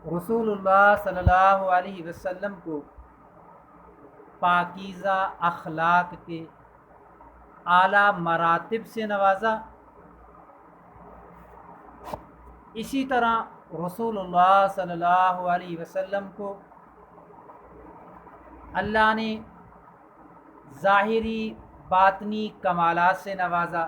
رسول اللہ صلی اللہ علیہ وسلم کو پاکیزہ اخلاق کے اعلیٰ مراتب سے نوازا۔ اسی طرح رسول اللہ صلی اللہ علیہ وسلم کو اللہ نے ظاہری باطنی کمالات سے نوازا۔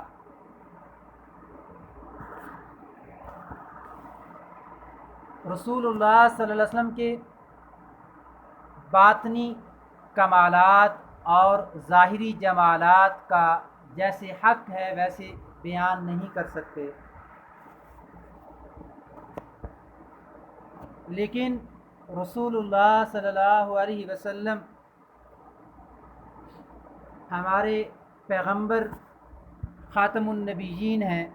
رسول اللہ صلی اللہ علیہ وسلم کے باطنی کمالات اور ظاہری جمالات کا جیسے حق ہے ویسے بیان نہیں کر سکتے، لیکن رسول اللہ صلی اللہ علیہ وسلم ہمارے پیغمبر خاتم النبیین ہیں،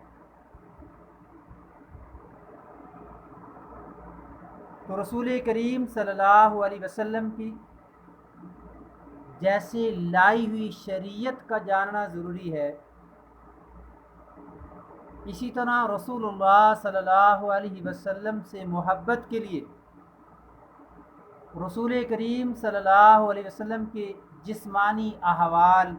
تو رسول کریم صلی اللہ علیہ وسلم کی جیسے لائی ہوئی شریعت کا جاننا ضروری ہے، اسی طرح رسول اللہ صلی اللہ علیہ وسلم سے محبت کے لیے رسول کریم صلی اللہ علیہ وسلم کے جسمانی احوال،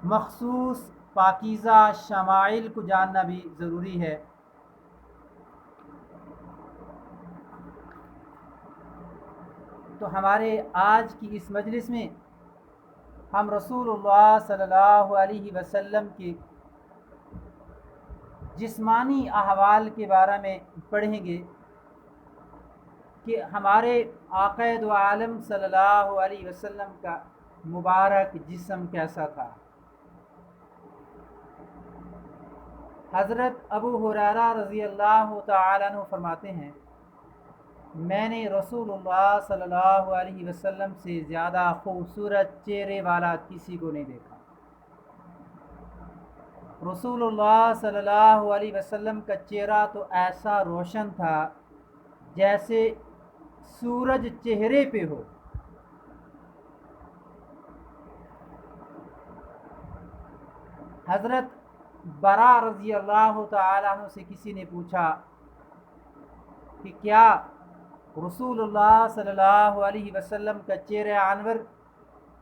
مخصوص پاکیزہ شمائل کو جاننا بھی ضروری ہے۔ تو ہمارے آج کی اس مجلس میں ہم رسول اللہ صلی اللہ علیہ وسلم کے جسمانی احوال کے بارے میں پڑھیں گے کہ ہمارے آقا دو عالم صلی اللہ علیہ وسلم کا مبارک جسم کیسا تھا۔ حضرت ابو ہریرہ رضی اللہ تعالیٰ عنہ فرماتے ہیں، میں نے رسول اللہ صلی اللہ علیہ وسلم سے زیادہ خوبصورت چہرے والا کسی کو نہیں دیکھا۔ رسول اللہ صلی اللہ علیہ وسلم کا چہرہ تو ایسا روشن تھا جیسے سورج چہرے پہ ہو۔ حضرت برا رضی اللہ تعالیٰ عنہ سے کسی نے پوچھا کہ کیا رسول اللہ صلی اللہ علیہ وسلم کا چہرہ انور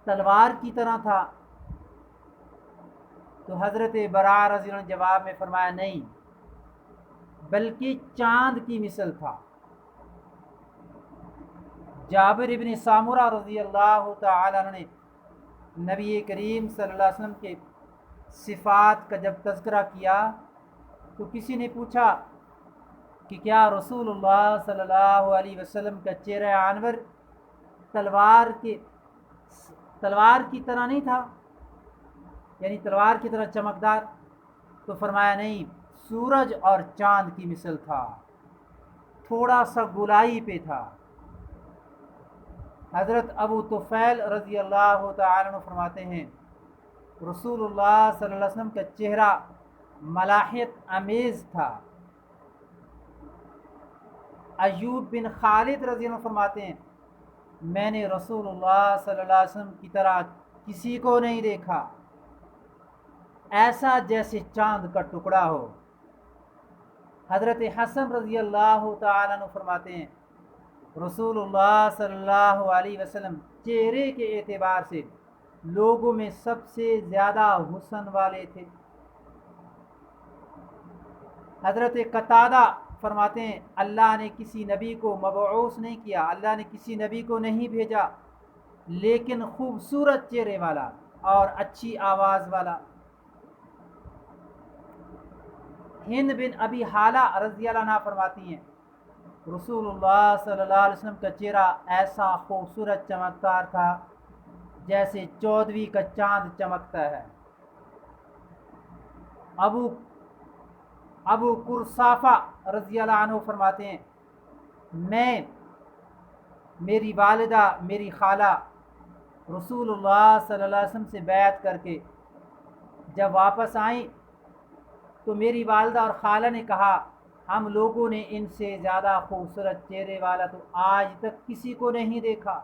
تلوار کی طرح تھا؟ تو حضرت برا رضی اللہ عنہ نے جواب میں فرمایا نہیں، بلکہ چاند کی مثل تھا۔ جابر ابن سامورہ رضی اللہ تعالی عنہ نے نبی کریم صلی اللہ علیہ وسلم کے صفات کا جب تذکرہ کیا تو کسی نے پوچھا کہ کیا رسول اللہ صلی اللہ علیہ وسلم کا چہرہ انور تلوار کی طرح نہیں تھا، یعنی تلوار کی طرح چمکدار؟ تو فرمایا نہیں، سورج اور چاند کی مثل تھا، تھوڑا سا گلائی پہ تھا۔ حضرت ابو طفیل رضی اللہ تعالیٰ عنہ فرماتے ہیں، رسول اللہ صلی اللہ علیہ وسلم کا چہرہ ملاحت امیز تھا۔ ایوب بن خالد رضی اللہ عنہ فرماتے ہیں، میں نے رسول اللہ صلی اللہ علیہ وسلم کی طرح کسی کو نہیں دیکھا، ایسا جیسے چاند کا ٹکڑا ہو۔ حضرت حسن رضی اللہ تعالیٰ عنہ فرماتے ہیں، رسول اللہ صلی اللہ علیہ وسلم چہرے کے اعتبار سے لوگوں میں سب سے زیادہ حسن والے تھے۔ حضرت قتادہ فرماتے ہیں، اللہ نے کسی نبی کو مبعوث نہیں کیا، اللہ نے کسی نبی کو نہیں بھیجا، لیکن خوبصورت چہرے والا اور اچھی آواز والا۔ ہند بن ابی حالہ رضی اللہ عنہ فرماتی ہیں، رسول اللہ صلی اللہ علیہ وسلم کا چہرہ ایسا خوبصورت چمکدار تھا جیسے 14ویں کا چاند چمکتا ہے۔ ابو قرصافہ رضی اللہ عنہ فرماتے ہیں، میری والدہ میری خالہ رسول اللہ صلی اللہ علیہ وسلم سے بیعت کر کے جب واپس آئیں تو میری والدہ اور خالہ نے کہا، ہم لوگوں نے ان سے زیادہ خوبصورت چہرے والا تو آج تک کسی کو نہیں دیکھا۔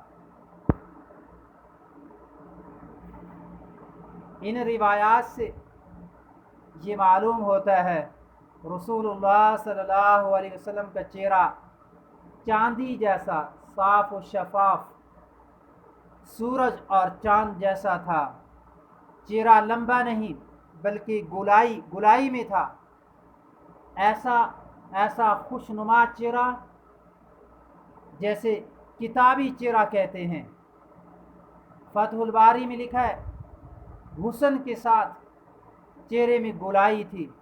ان روایات سے یہ معلوم ہوتا ہے रसूलुल्लाह सल्लल्लाहु अलैहि वसल्लम का चेहरा चांदी जैसा साफ और शफाफ, सूरज और चांद जैसा था। चेहरा लंबा नहीं बल्कि गुलाई गुलाई में था। ऐसा ऐसा खुशनुमा चेहरा जैसे किताबी चेहरा कहते हैं। फतहुल बारी में लिखा है, हुस्न के साथ चेहरे में गुलाई थी।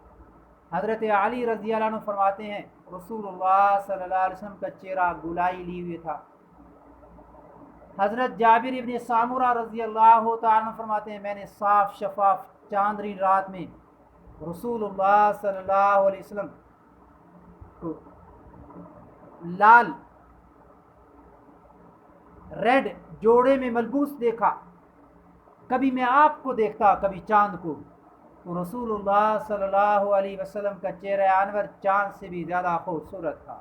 हज़रत अली रज़ी अल्लाह अन्हु फरमाते हैं, रसूलुल्लाह सल्लल्लाहु अलैहि वसल्लम का चेहरा गुलाई लिए हुए था। हज़रत जाबिर इब्न सामुरा रज़ी अल्लाह तआला अन्हु फरमाते हैं, मैंने साफ शफाफ चांदनी रात में रसूलुल्लाह सल्लल्लाहु अलैहि वसल्लम को लाल रेड जोड़े में मलबूस देखा। कभी मैं आपको देखता, कभी चांद को। तो रसूलुल्लाह सल्लल्लाहु अलैहि वसल्लम का चेहरा अनवर चांद से भी ज़्यादा खूबसूरत था।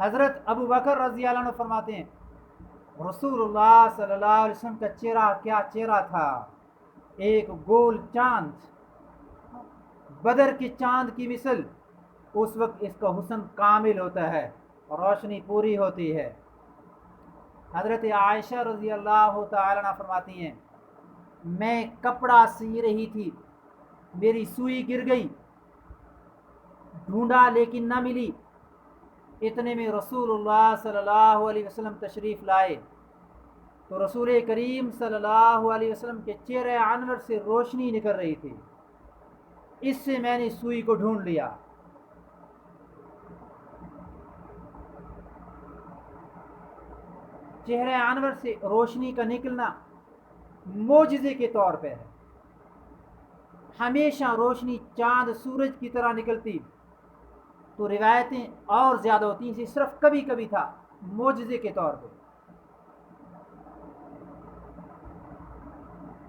हज़रत अबू बकर रज़ी अल्लाह अन्हु फरमाते हैं, रसूलुल्लाह सल्लल्लाहु अलैहि वसल्लम का चेहरा क्या चेहरा था, एक गोल चांद, बदर के चांद की मिसल। उस वक्त इसका हुस्न कामिल होता है और रोशनी पूरी होती है। हज़रत आयशा रज़ी अल्लाह तआला अन्हा फरमाती हैं, मैं कपड़ा सी रही थी, मेरी सुई गिर गई, ढूंढा लेकिन ना मिली। इतने में रसूलुल्लाह सल्लल्लाहु अलैहि वसल्लम तशरीफ़ लाए तो रसूल करीम सल्लल्लाहु अलैहि वसल्लम के चेहरे अनवर से रोशनी निकल रही थी। इससे मैंने सुई को ढूंढ लिया। चेहरे अनवर से रोशनी का निकलना मोजज़े के तौर पे है। हमेशा रोशनी चांद सूरज की तरह निकलती तो रिवायतें और ज़्यादा होती, इसे सिर्फ कभी कभी था, मोजज़े के तौर पे।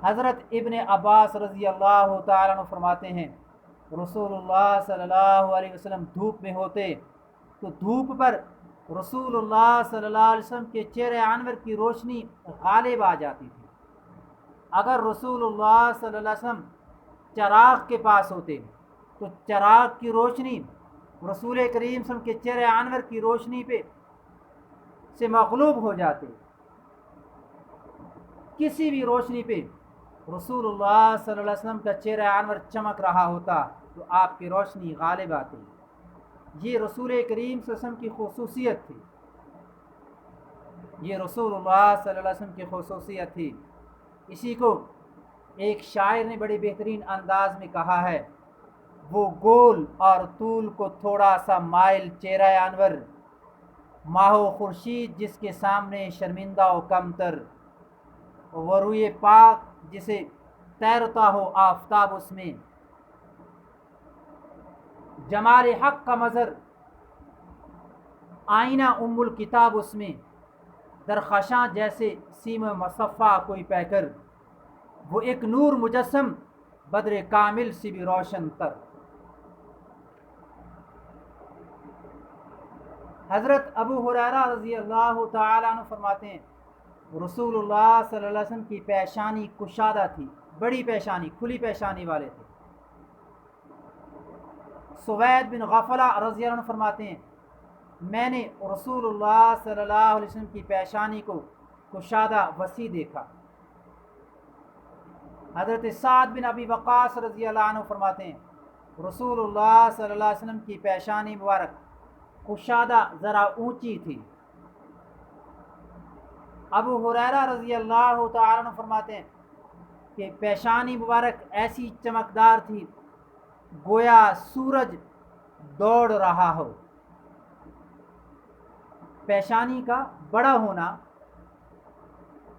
हज़रत इब्न अब्बास रज़ी अल्लाह तआला अन्हु फरमाते हैं, रसूलुल्लाह सल्लल्लाहु अलैहि वसल्लम धूप में होते तो धूप पर रसूलुल्लाह सल्लल्लाहु अलैहि वसल्लम के चेहरे अनवर की रोशनी गालिब आ जाती थी। अगर रसूलुल्लाह सल्लल्लाहु अलैहि वसल्लम चराग के पास होते तो चराग की रोशनी रसूल करीम सल्लल्लाहु अलैहि वसल्लम के चेहरे अनवर की रोशनी पे से मग़लूब हो जाते। किसी भी रोशनी पे रसूलुल्लाह सल्लल्लाहु अलैहि वसल्लम का चेहरा अनवर चमक रहा होता तो आपकी रोशनी गालिब आती। ये रसूल करीम सल्लल्लाहु अलैहि वसल्लम की खुसूसियत थी। ये रसूलुल्लाह सल्लल्लाहु अलैहि वसल्लम की खुसूसियत थी। इसी को एक शायर ने बड़े बेहतरीन अंदाज में कहा है, वो गोल और तूल को थोड़ा सा माइल चेहरा अनवर, माहो खुर्शीद जिसके सामने शर्मिंदा हो कमतर, वरुए पाक जिसे तैरता हो आफताब उसमें, जमाल हक का मज़र आईना उम्मुल किताब उसमें, दरखशां जैसे सीम मसफ़ा कोई पैकर, वो एक नूर मुजस्सम बद्र कामिल से भी रोशन तर। हज़रत अबू हुरैरा रज़ी अल्लाह तआला अन्हु फरमाते हैं, रसूलुल्लाह सल्लल्लाहु अलैहि वसल्लम की पेशानी कुशादा थी, बड़ी पेशानी, खुली पेशानी वाले थे। सुवैद बिन गफला रज़ी अल्लाह अन्हु फरमाते हैं, मैंने रसूलुल्लाह सल्लल्लाहु अलैहि वसल्लम की पेशानी को कुशादा वसी देखा। हज़रत साद बिन अबी वक़ास रज़ी अल्लाह अन्हु फरमाते हैं, रसूलुल्लाह सल्लल्लाहु अलैहि वसल्लम की पेशानी मुबारक कुशादा ज़रा ऊंची थी। अबू हुरैरा रज़ी अल्लाह तआला अन्हु फरमाते हैं कि पेशानी मुबारक ऐसी चमकदार थी गोया सूरज दौड़ रहा हो। पेशानी का बड़ा होना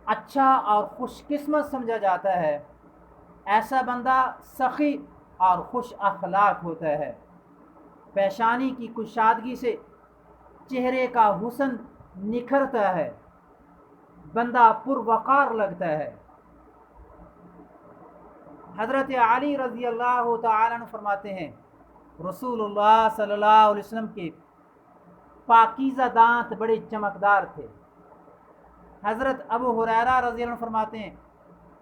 अच्छा और खुशकिस्मत समझा जाता है। ऐसा बंदा सखी और खुश अखलाक होता है। पेशानी की कुशादगी से चेहरे का हुस्न निखरता है, बंदा पुरवकार लगता है। हज़रत अली रज़ी अल्लाह तआला अन्हु फरमाते हैं, रसूलुल्लाह सल्लल्लाहु अलैहि वसल्लम के पाकीज़ा दांत बड़े चमकदार थे। हज़रत अबू हुरैरा रज़ी अल्लाह अन्हु फरमाते हैं,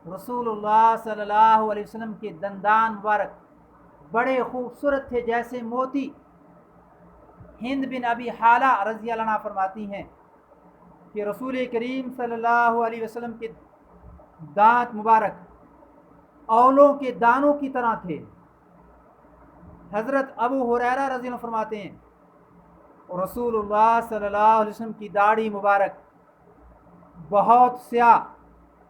रसूलुल्लाह सल्लल्लाहु अलैहि वसल्लम के दंदान मुबारक बड़े खूबसूरत थे जैसे मोती। हिंद बिन अबी हाला रज़ी अल्लाह अन्हा फरमाती हैं कि रसूल करीम सल्लल्लाहु अलैहि वसल्लम के दांत मुबारक औलों के दानों की तरह थे। हज़रत अबू हुरैरा रज़ी अल्लाह फरमाते हैं रसूलुल्लाह सल्लल्लाहु अलैहि वसल्लम की दाढ़ी मुबारक बहुत स्याह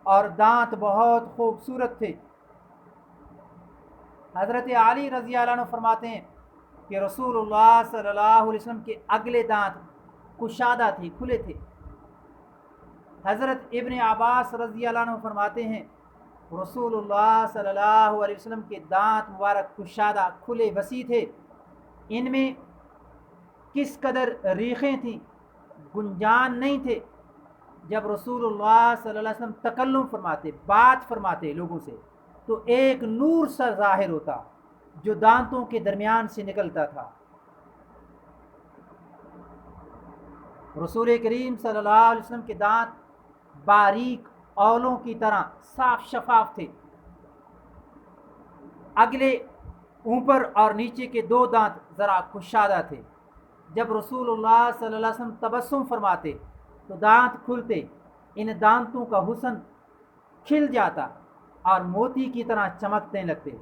और दांत बहुत खूबसूरत थे। हज़रत अली रज़ी अल्लाह अन्हु फरमाते हैं कि रसूलुल्लाह सल्लल्लाहु अलैहि वसल्लम के अगले दांत कुशादा थे, खुले थे। हज़रत इब्न अब्बास रज़ी अल्लाह अन्हु फरमाते हैं रसूलुल्लाह सल्लल्लाहु अलैहि वसल्लम के दांत मुबारक कुशादा, खुले, वसी थे। इनमें किस कदर रीखें थीं, गुंजान नहीं थे। जब रसूलुल्लाह सल्लल्लाहु अलैहि वसल्लम तकल्लुम फरमाते, बात फरमाते लोगों से, तो एक नूर सा ज़ाहिर होता जो दांतों के दरमियान से निकलता था। रसूल करीम सल्लल्लाहु अलैहि वसल्लम के दांत बारीक औलों की तरह साफ शफाफ थे। अगले ऊपर और नीचे के दो दांत ज़रा कुशादा थे। जब रसूलुल्लाह सल्लल्लाहु अलैहि वसल्लम तबस्सुम फरमाते तो दांत खुलते, इन दांतों का हुस्न खिल जाता और मोती की तरह चमकने लगते।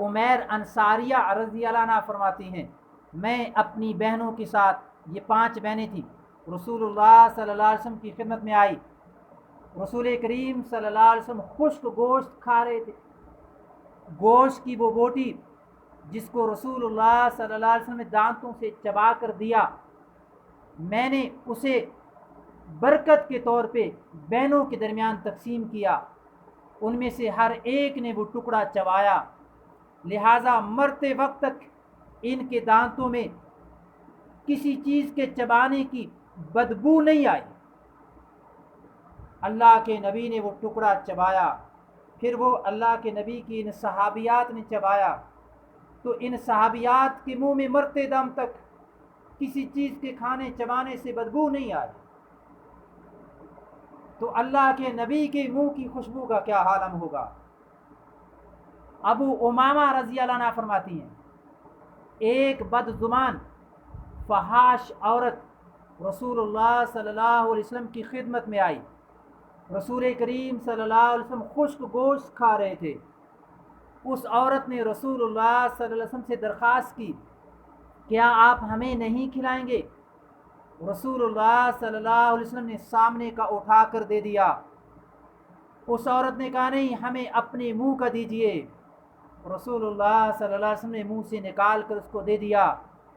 उमैर अंसारिया रज़ी अल्लाह अन्हा फरमाती हैं मैं अपनी बहनों के साथ, ये 5 बहनें थीं, रसूलुल्लाह सल्लल्लाहु अलैहि वसल्लम की खिदमत में आई। रसूल करीम सल्लल्लाहु अलैहि वसल्लम खुश्क गोश्त खा रहे थे। गोश्त की वो बोटी जिसको रसूलुल्लाह सल्लल्लाहु अलैहि वसल्लम ने दांतों से चबा कर दिया, मैंने उसे बरकत के तौर पे बहनों के दरमियान तकसीम किया। उनमें से हर एक ने वो टुकड़ा चबाया, लिहाजा मरते वक्त तक इनके दांतों में किसी चीज़ के चबाने की बदबू नहीं आई। अल्लाह के नबी ने वो टुकड़ा चबाया, फिर वो अल्लाह के नबी की इन सहाबियात ने चबाया, तो इन सहाबियात के मुंह में मरते दम तक किसी चीज़ के खाने चबाने से बदबू नहीं आई। तो अल्लाह के नबी के मुंह की खुशबू का क्या आलम होगा। अबू उमामा रज़ी अल्लाह अन्हा फरमाती हैं एक बदजुबान फहाश औरत रसूलुल्लाह सल्लल्लाहु अलैहि वसल्लम की खिदमत में आई। रसूल करीम सल्लल्लाहु अलैहि वसल्लम खुश्क गोश्त खा रहे थे। उस औरत ने रसूलुल्लाह सल्लल्लाहु अलैहि वसल्लम से दरख्वास्त की, क्या आप हमें नहीं खिलाएंगे? रसूलुल्लाह सल्लल्लाहु अलैहि वसल्लम ने सामने का उठा कर दे दिया। उस औरत ने कहा नहीं, हमें अपने मुंह का दीजिए। रसूलुल्लाह सल्लल्लाहु अलैहि वसल्लम ने मुंह से निकाल कर उसको दे दिया।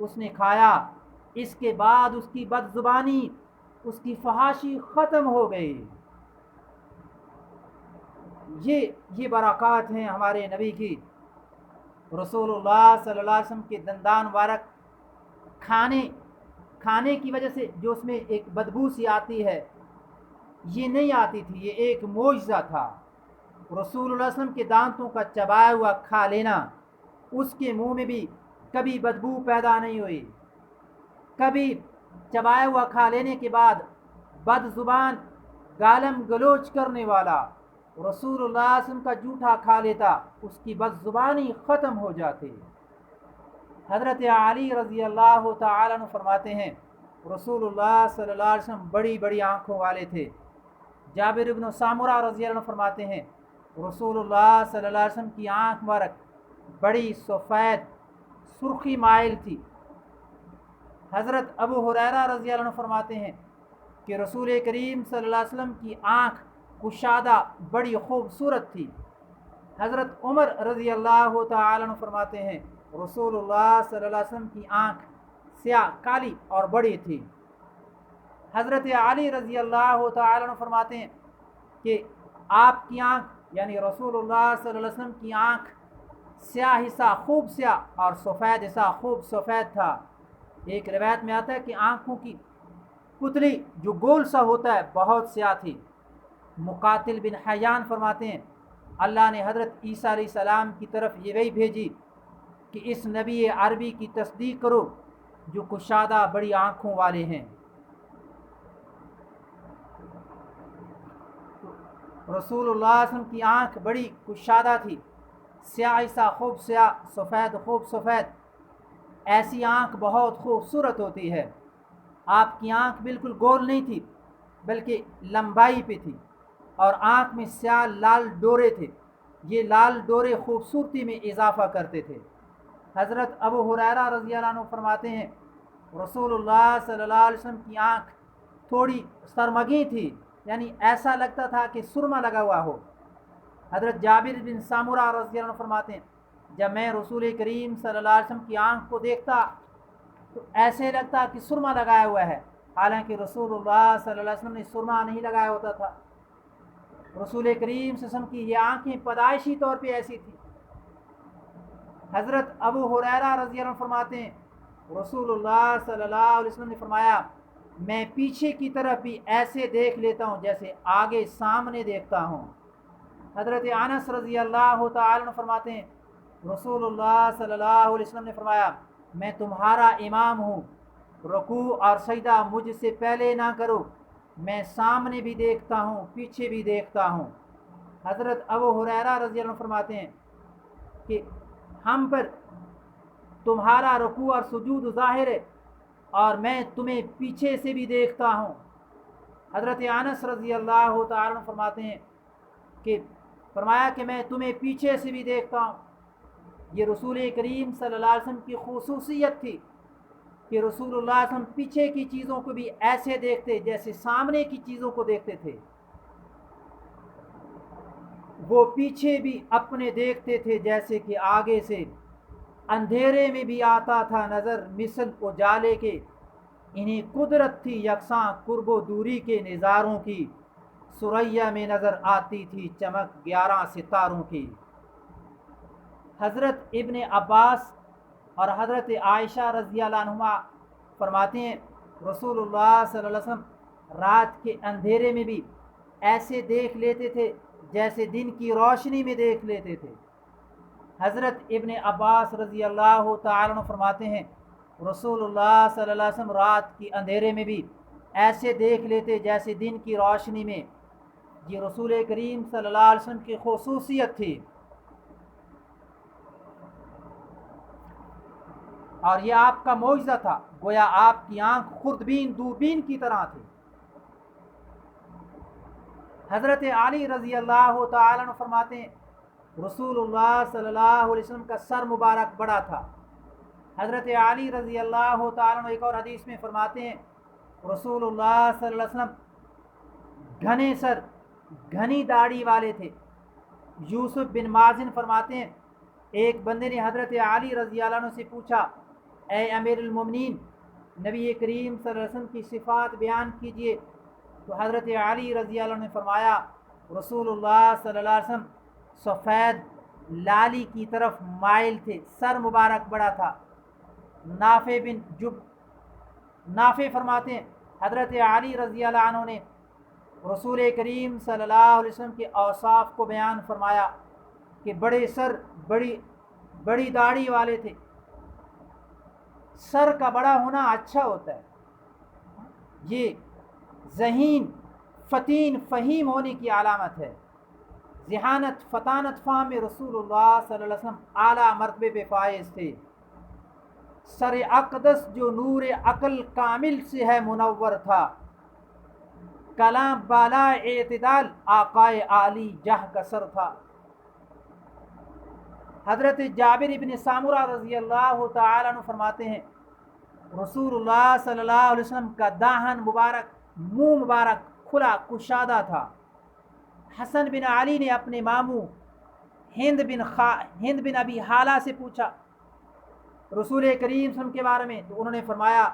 उसने खाया। इसके बाद उसकी बदजुबानी, उसकी फहाशी ख़त्म हो गई। ये बरक़ात हैं हमारे नबी की। रसूलुल्लाह सल्लल्लाहु अलैहि वसल्लम के दंदान मुबारक खाने की वजह से जो उसमें एक बदबू सी आती है, ये नहीं आती थी, ये एक मोइज़ा था। रसूलुल्लाह सल्लल्लाहु अलैहि वसल्लम के दांतों का चबाया हुआ खा लेना, उसके मुंह में भी कभी बदबू पैदा नहीं हुई। कभी चबाया हुआ खा लेने के बाद बदजुबान, गालम गलोच करने वाला रसूलुल्लाह सल्लल्लाहु अलैहि वसल्लम का जूठा खा लेता, उसकी बदजुबानी ख़त्म हो जाती। हज़रत अली रज़ी अल्लाह तआला अन्हु फरमाते हैं रसूलुल्लाह सल्लल्लाहु अलैहि वसल्लम बड़ी बड़ी आँखों वाले थे। जाबिर इब्न सामुरा रज़ी अल्लाह अन्हु फरमाते हैं रसूलुल्लाह सल्लल्लाहु अलैहि वसल्लम की आँख मुबारक बड़ी सफ़ेद सुर्खी माइल थी। हज़रत अबू हुरैरा रज़ी अल्लाह अन्हु फरमाते हैं कि रसूल करीम सल्लल्लाहु अलैहि वसल्लम की आँख कुशादा बड़ी खूबसूरत थी। हज़रत उमर रज़ी अल्लाह तआला अन्हु फरमाते हैं रसूलुल्लाह सल्लल्लाहु अलैहि वसल्लम की आँख स्याह, काली और बड़ी थी। हज़रत अली रज़ी अल्लाह तआला अन्हु फरमाते हैं कि आपकी आँख यानी रसूलुल्लाह सल्लल्लाहु अलैहि वसल्लम की आँख स्याह हिस्सा खूब स्याह और सफ़ेद हिस्सा खूब सफ़ेद था। एक रिवायत में आता है कि आँखों की पुतली जो गोल सा होता है बहुत स्याह थी। मुकातिल बिन हयान फरमाते हैं अल्लाह ने हज़रत ईसा अलैहिस्सलाम की तरफ ये वही भेजी कि इस नबी अरबी की तस्दीक करो जो कुशादा बड़ी आँखों वाले हैं। رسول اللہ صلی اللہ علیہ وسلم کی آنکھ بڑی کشادہ تھی، سیاہ سا خوب سیاہ، سفید خوب سفید، ایسی آنکھ بہت خوبصورت ہوتی ہے۔ آپ کی آنکھ بالکل گول نہیں تھی بلکہ لمبائی پہ تھی، اور آنکھ میں سیاہ لال ڈورے تھے، یہ لال ڈورے خوبصورتی میں اضافہ کرتے تھے۔ حضرت ابو ہریرہ رضی اللہ عنہ فرماتے ہیں رسول اللہ صلی اللہ علیہ وسلم کی آنکھ تھوڑی سرمگی تھی، یعنی ایسا لگتا تھا کہ سرما لگا ہوا ہو۔ حضرت جابر بن سامورہ رضی اللہ عنہ فرماتے ہیں جب میں رسول کریم صلی اللہ علیہ وسلم کی آنکھ کو دیکھتا تو ایسے لگتا کہ سرما لگایا ہوا ہے، حالانکہ رسول اللہ صلی اللہ علیہ وسلم نے سرما نہیں لگایا ہوتا تھا۔ رسول کریم صلی اللہ علیہ وسلم کی یہ آنکھیں پیدائشی طور پہ ایسی تھی۔ حضرت ابو ہریرہ رضی اللہ عنہ فرماتے ہیں رسول اللہ صلی اللہ علیہ وسلم نے فرمایا میں پیچھے کی طرف بھی ایسے دیکھ لیتا ہوں جیسے آگے سامنے دیکھتا ہوں۔ حضرت انس رضی اللہ تعالی عنہ فرماتے ہیں رسول اللہ صلی اللہ علیہ وسلم نے فرمایا میں تمہارا امام ہوں، رکوع اور سجدہ مجھ سے پہلے نہ کرو، میں سامنے بھی دیکھتا ہوں پیچھے بھی دیکھتا ہوں۔ حضرت ابو ہریرہ رضی اللہ عنہ فرماتے ہیں کہ ہم پر تمہارا رکوع اور سجود ظاہر ہے اور میں تمہیں پیچھے سے بھی دیکھتا ہوں۔ حضرت انس رضی اللہ تعالیٰ عنہ فرماتے ہیں کہ فرمایا کہ میں تمہیں پیچھے سے بھی دیکھتا ہوں۔ یہ رسول کریم صلی اللہ علیہ وسلم کی خصوصیت تھی کہ رسول اللہ صلی اللہ علیہ وسلم پیچھے کی چیزوں کو بھی ایسے دیکھتے جیسے سامنے کی چیزوں کو دیکھتے تھے۔ وہ پیچھے بھی اپنے دیکھتے تھے جیسے کہ آگے سے، اندھیرے میں بھی آتا تھا نظر مثل اجالے کے، انہیں قدرت تھی یکساں قرب و دوری کے نظاروں کی، ثریا میں نظر آتی تھی چمک 11 ستاروں کی۔ حضرت ابن عباس اور حضرت عائشہ رضی اللہ عنہما فرماتے ہیں رسول اللہ صلی اللہ علیہ وسلم رات کے اندھیرے میں بھی ایسے دیکھ لیتے تھے جیسے دن کی روشنی میں دیکھ لیتے تھے۔ حضرت ابن عباس رضی اللہ تعالیٰ عنہ فرماتے ہیں رسول اللہ صلی اللہ علیہ وسلم رات کی اندھیرے میں بھی ایسے دیکھ لیتے جیسے دن کی روشنی میں۔ یہ رسول کریم صلی اللہ علیہ وسلم کی خصوصیت تھی، اور یہ آپ کا معجزہ تھا، گویا آپ کی آنکھ خوردبین دوربین کی طرح تھی۔ حضرت علی رضی اللہ تعالیٰ عنہ فرماتے ہیں رسول اللہ صلی اللہ علیہ وسلم کا سر مبارک بڑا تھا۔ حضرت علی رضی اللہ تعالیٰ عنہ ایک اور حدیث میں فرماتے ہیں رسول اللہ صلی اللہ علیہ وسلم گھنے سر گھنی داڑھی والے تھے۔ یوسف بن مازن فرماتے ہیں ایک بندے نے حضرت علی رضی اللہ عنہ سے پوچھا اے امیر المومنین نبی کریم صلی اللہ علیہ وسلم کی صفات بیان کیجئے، تو حضرت علی رضی اللہ عنہ نے فرمایا رسول اللہ صلی اللہ علیہ وسلم سفید لالی کی طرف مائل تھے، سر مبارک بڑا تھا۔ نافع فرماتے ہیں حضرت علی رضی اللہ عنہ نے رسول کریم صلی اللہ علیہ وسلم کے اوصاف کو بیان فرمایا کہ بڑے سر بڑی داڑھی والے تھے۔ سر کا بڑا ہونا اچھا ہوتا ہے، یہ ذہین فتین فہیم ہونے کی علامت ہے۔ ذہانت فطانت فہم رسول اللہ صلی اللہ علیہ وسلم اعلیٰ مرتبے پہ فائز تھے۔ سر اقدس جو نور عقل کامل سے ہے منور تھا، کلام بالا اعتدال آقائے عالی جہ کا سر تھا۔ حضرت جابر ابن سامورہ رضی اللہ تعالیٰ عنہ فرماتے ہیں رسول اللہ صلی اللہ علیہ وسلم کا داہن مبارک منہ مبارک کھلا کشادہ تھا۔ حسن بن علی نے اپنے ماموں ہند بن ابی حالہ سے پوچھا رسول کریم صلی اللہ علیہ وسلم کے بارے میں، تو انہوں نے فرمایا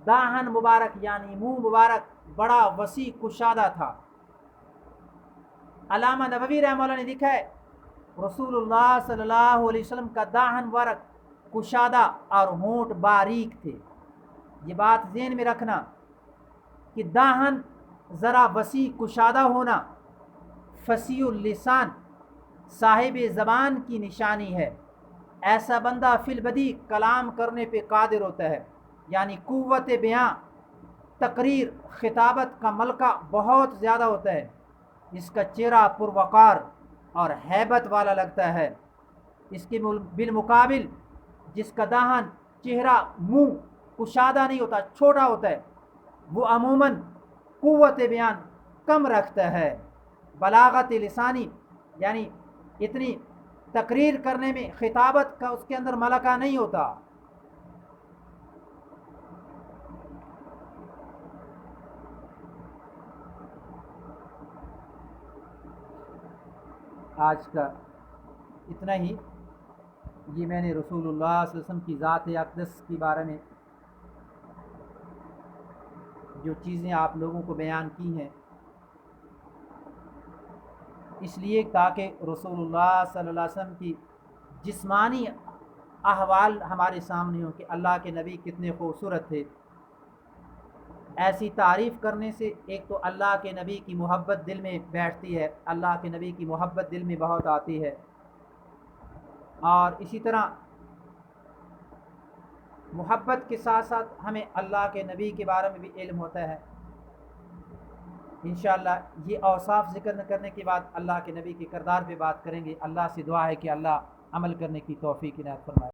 داہن مبارک یعنی منہ مبارک بڑا وسیع کشادہ تھا۔ علامہ نووی رحمہ اللہ نے لکھا ہے رسول اللہ صلی اللہ علیہ وسلم کا داہن مبارک کشادہ اور ہونٹ باریک تھے۔ یہ بات ذہن میں رکھنا کہ داہن ذرا وسیع کشادہ ہونا فصیح اللسان صاحب زبان کی نشانی ہے۔ ایسا بندہ فی البدی کلام کرنے پہ قادر ہوتا ہے، یعنی قوت بیاں تقریر خطابت کا ملکہ بہت زیادہ ہوتا ہے۔ اس کا چہرہ پروقار اور ہیبت والا لگتا ہے، اس کے بالمقابل جس کا دہن، چہرہ، منہ کشادہ نہیں ہوتا، چھوٹا ہوتا ہے، وہ عموماً قوت بیان کم رکھتا ہے، بلاغت لسانی یعنی اتنی تقریر کرنے میں، خطابت کا اس کے اندر ملکہ نہیں ہوتا۔ آج کا اتنا ہی، یہ میں نے رسول اللہ صلی اللہ علیہ وسلم کی ذات اقدس کے بارے میں جو چیزیں آپ لوگوں کو بیان کی ہیں، اس لیے تاکہ رسول اللہ صلی اللہ علیہ وسلم کی جسمانی احوال ہمارے سامنے ہوں کہ اللہ کے نبی کتنے خوبصورت تھے۔ ایسی تعریف کرنے سے ایک تو اللہ کے نبی کی محبت دل میں بیٹھتی ہے، اللہ کے نبی کی محبت دل میں بہت آتی ہے، اور اسی طرح محبت کے ساتھ ساتھ ہمیں اللہ کے نبی کے بارے میں بھی علم ہوتا ہے۔ انشاءاللہ یہ اوصاف ذکر کرنے کے بعد اللہ کے نبی کے کردار پہ بات کریں گے۔ اللہ سے دعا ہے کہ اللہ عمل کرنے کی توفیق عنایت فرمائے۔